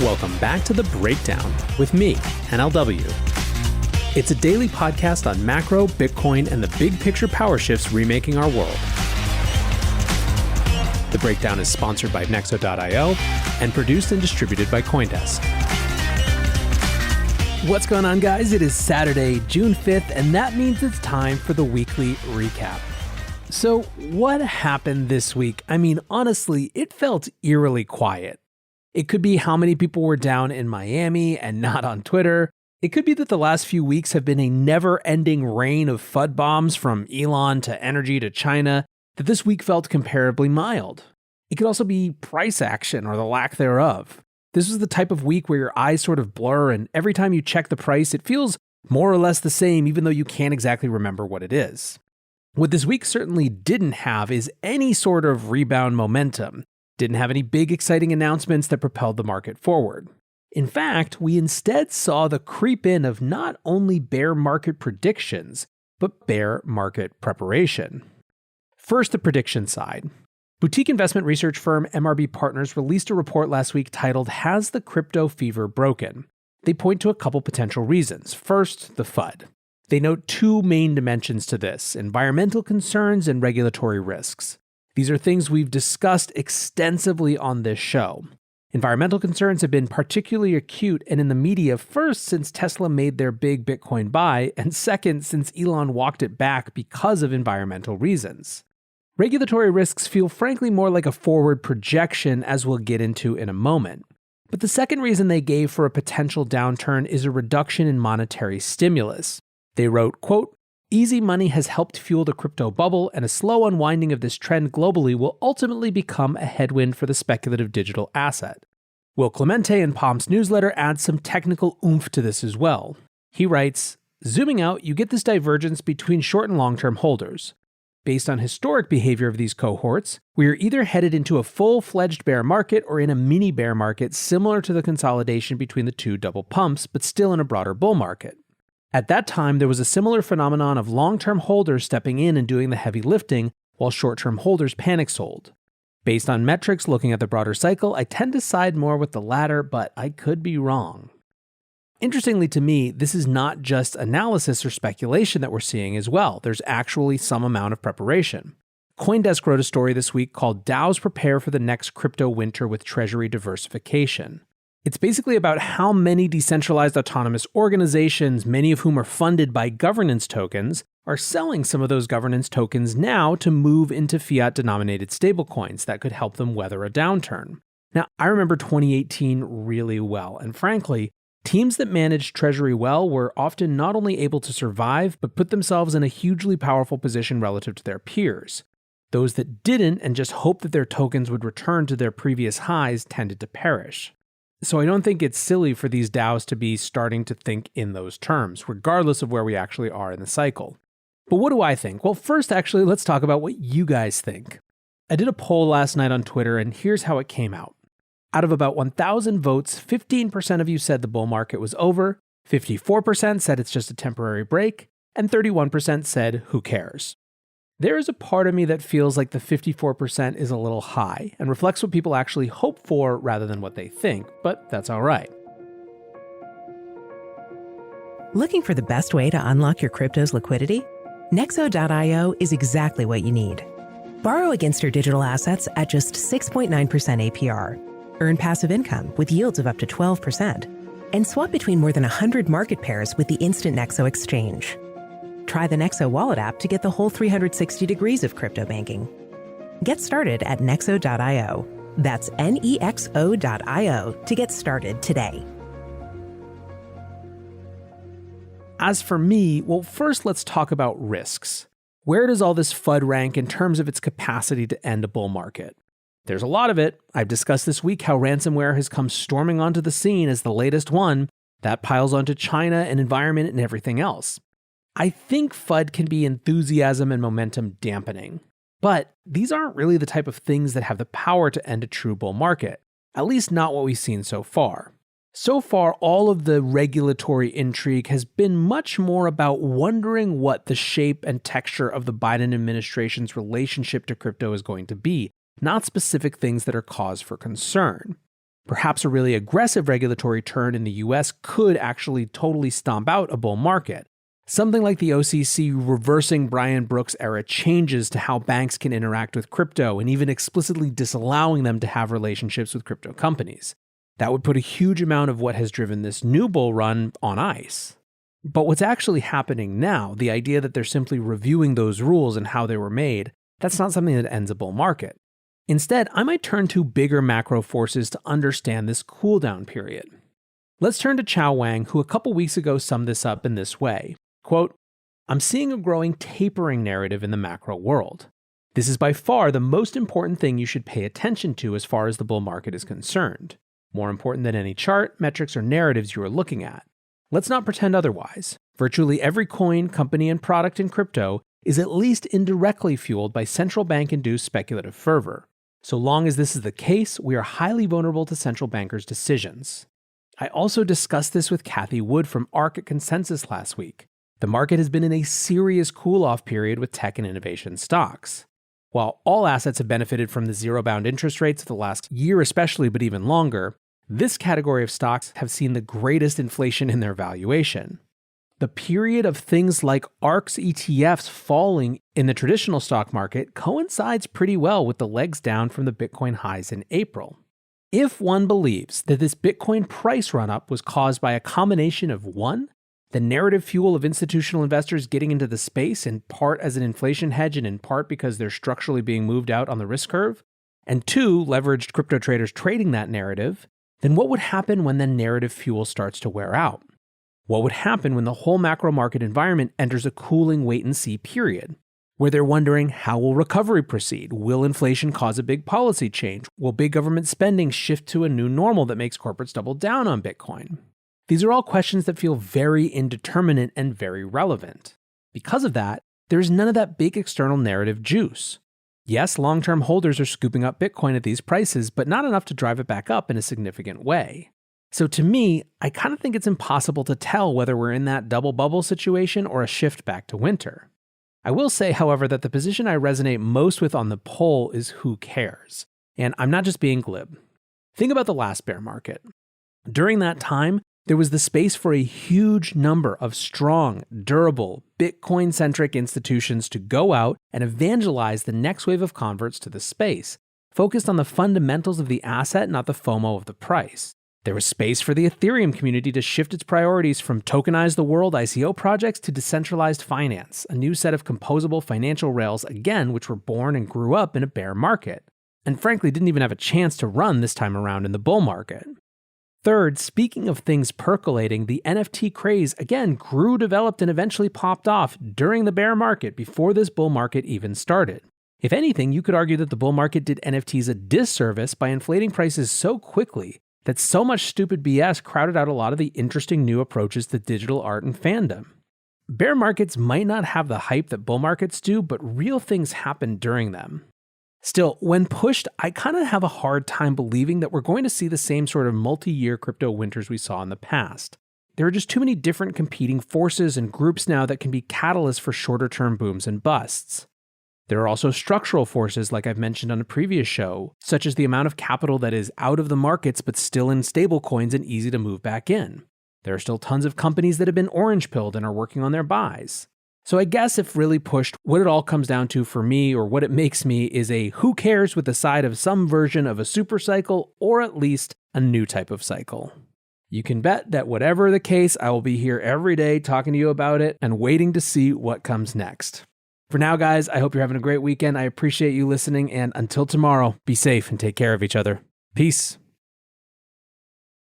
Welcome back to The Breakdown with me, NLW. It's a daily podcast on macro, Bitcoin, and the big picture power shifts remaking our world. The Breakdown is sponsored by Nexo.io and produced and distributed by CoinDesk. What's going on, guys? It is Saturday, June 5th, and that means it's time for the weekly recap. So, what happened this week? I mean, honestly, it felt eerily quiet. It could be how many people were down in Miami and not on Twitter. It could be that the last few weeks have been a never-ending rain of FUD bombs from Elon to energy to China, that this week felt comparably mild. It could also be price action or the lack thereof. This was the type of week where your eyes sort of blur, and every time you check the price, it feels more or less the same, even though you can't exactly remember what it is. What this week certainly didn't have is any sort of rebound momentum. Didn't have any big exciting announcements that propelled the market forward. In fact, we instead saw the creep in of not only bear market predictions, but bear market preparation. First, the prediction side. Boutique investment research firm MRB Partners released a report last week titled, "Has the Crypto Fever Broken?" They point to a couple potential reasons. First, the FUD. They note two main dimensions to this: environmental concerns and regulatory risks. These are things we've discussed extensively on this show. Environmental concerns have been particularly acute and in the media, first since Tesla made their big Bitcoin buy, and second since Elon walked it back because of environmental reasons. Regulatory risks feel frankly more like a forward projection, as we'll get into in a moment. But the second reason they gave for a potential downturn is a reduction in monetary stimulus. They wrote, quote, "Easy money has helped fuel the crypto bubble, and a slow unwinding of this trend globally will ultimately become a headwind for the speculative digital asset." Will Clemente in Palm's newsletter adds some technical oomph to this as well. He writes, "Zooming out, you get this divergence between short and long-term holders. Based on historic behavior of these cohorts, we are either headed into a full-fledged bear market or in a mini bear market similar to the consolidation between the two double pumps, but still in a broader bull market. At that time, there was a similar phenomenon of long-term holders stepping in and doing the heavy lifting, while short-term holders panic sold. Based on metrics looking at the broader cycle, I tend to side more with the latter, but I could be wrong." Interestingly to me, this is not just analysis or speculation that we're seeing as well. There's actually some amount of preparation. CoinDesk wrote a story this week called "DAOs Prepare for the Next Crypto Winter with Treasury Diversification." It's basically about how many decentralized autonomous organizations, many of whom are funded by governance tokens, are selling some of those governance tokens now to move into fiat-denominated stablecoins that could help them weather a downturn. Now, I remember 2018 really well, and frankly, teams that managed Treasury well were often not only able to survive, but put themselves in a hugely powerful position relative to their peers. Those that didn't and just hoped that their tokens would return to their previous highs tended to perish. So I don't think it's silly for these DAOs to be starting to think in those terms, regardless of where we actually are in the cycle. But what do I think? Well, first, actually, let's talk about what you guys think. I did a poll last night on Twitter, and here's how it came out. Out of about 1,000 votes, 15% of you said the bull market was over, 54% said it's just a temporary break, and 31% said, who cares? There is a part of me that feels like the 54% is a little high and reflects what people actually hope for rather than what they think, but that's all right. Looking for the best way to unlock your crypto's liquidity? Nexo.io is exactly what you need. Borrow against your digital assets at just 6.9% APR. Earn passive income with yields of up to 12%. And swap between more than 100 market pairs with the Instant Nexo Exchange. Try the Nexo Wallet app to get the whole 360 degrees of crypto banking. Get started at Nexo.io. That's Nexo.io to get started today. As for me, well, first let's talk about risks. Where does all this FUD rank in terms of its capacity to end a bull market? There's a lot of it. I've discussed this week how ransomware has come storming onto the scene as the latest one. That piles onto China and environment and everything else. I think FUD can be enthusiasm and momentum dampening. But these aren't really the type of things that have the power to end a true bull market, at least not what we've seen so far. So far, all of the regulatory intrigue has been much more about wondering what the shape and texture of the Biden administration's relationship to crypto is going to be, not specific things that are cause for concern. Perhaps a really aggressive regulatory turn in the US could actually totally stomp out a bull market. Something like the OCC reversing Brian Brooks era changes to how banks can interact with crypto and even explicitly disallowing them to have relationships with crypto companies. That would put a huge amount of what has driven this new bull run on ice. But what's actually happening now, the idea that they're simply reviewing those rules and how they were made, that's not something that ends a bull market. Instead, I might turn to bigger macro forces to understand this cooldown period. Let's turn to Chao Wang, who a couple weeks ago summed this up in this way. Quote, "I'm seeing a growing tapering narrative in the macro world. This is by far the most important thing you should pay attention to as far as the bull market is concerned. More important than any chart, metrics, or narratives you are looking at. Let's not pretend otherwise. Virtually every coin, company, and product in crypto is at least indirectly fueled by central bank-induced speculative fervor. So long as this is the case, we are highly vulnerable to central bankers' decisions." I also discussed this with Cathie Wood from ARK at Consensus last week. The market has been in a serious cool-off period with tech and innovation stocks. While all assets have benefited from the zero-bound interest rates of the last year especially, but even longer, this category of stocks have seen the greatest inflation in their valuation. The period of things like ARK's ETFs falling in the traditional stock market coincides pretty well with the legs down from the Bitcoin highs in April. If one believes that this Bitcoin price run-up was caused by a combination of 1, the narrative fuel of institutional investors getting into the space in part as an inflation hedge and in part because they're structurally being moved out on the risk curve, and 2, leveraged crypto traders trading that narrative, then what would happen when the narrative fuel starts to wear out? What would happen when the whole macro market environment enters a cooling wait-and-see period, where they're wondering, how will recovery proceed? Will inflation cause a big policy change? Will big government spending shift to a new normal that makes corporates double down on Bitcoin? These are all questions that feel very indeterminate and very relevant. Because of that, there's none of that big external narrative juice. Yes, long-term holders are scooping up Bitcoin at these prices, but not enough to drive it back up in a significant way. So to me, I kind of think it's impossible to tell whether we're in that double bubble situation or a shift back to winter. I will say, however, that the position I resonate most with on the poll is who cares. And I'm not just being glib. Think about the last bear market. During that time, there was the space for a huge number of strong, durable, Bitcoin-centric institutions to go out and evangelize the next wave of converts to the space, focused on the fundamentals of the asset, not the FOMO of the price. There was space for the Ethereum community to shift its priorities from tokenize the world ICO projects to decentralized finance, a new set of composable financial rails, again, which were born and grew up in a bear market, and frankly didn't even have a chance to run this time around in the bull market. Third, speaking of things percolating, the NFT craze again grew, developed, and eventually popped off during the bear market before this bull market even started. If anything, you could argue that the bull market did NFTs a disservice by inflating prices so quickly that so much stupid BS crowded out a lot of the interesting new approaches to digital art and fandom. Bear markets might not have the hype that bull markets do, but real things happen during them. Still, when pushed, I kind of have a hard time believing that we're going to see the same sort of multi-year crypto winters we saw in the past. There are just too many different competing forces and groups now that can be catalysts for shorter-term booms and busts. There are also structural forces, like I've mentioned on a previous show, such as the amount of capital that is out of the markets but still in stablecoins and easy to move back in. There are still tons of companies that have been orange-pilled and are working on their buys. So I guess if really pushed, what it all comes down to for me, or what it makes me, is a who cares with the side of some version of a super cycle, or at least a new type of cycle. You can bet that whatever the case, I will be here every day talking to you about it and waiting to see what comes next. For now, guys, I hope you're having a great weekend. I appreciate you listening, and until tomorrow, be safe and take care of each other. Peace.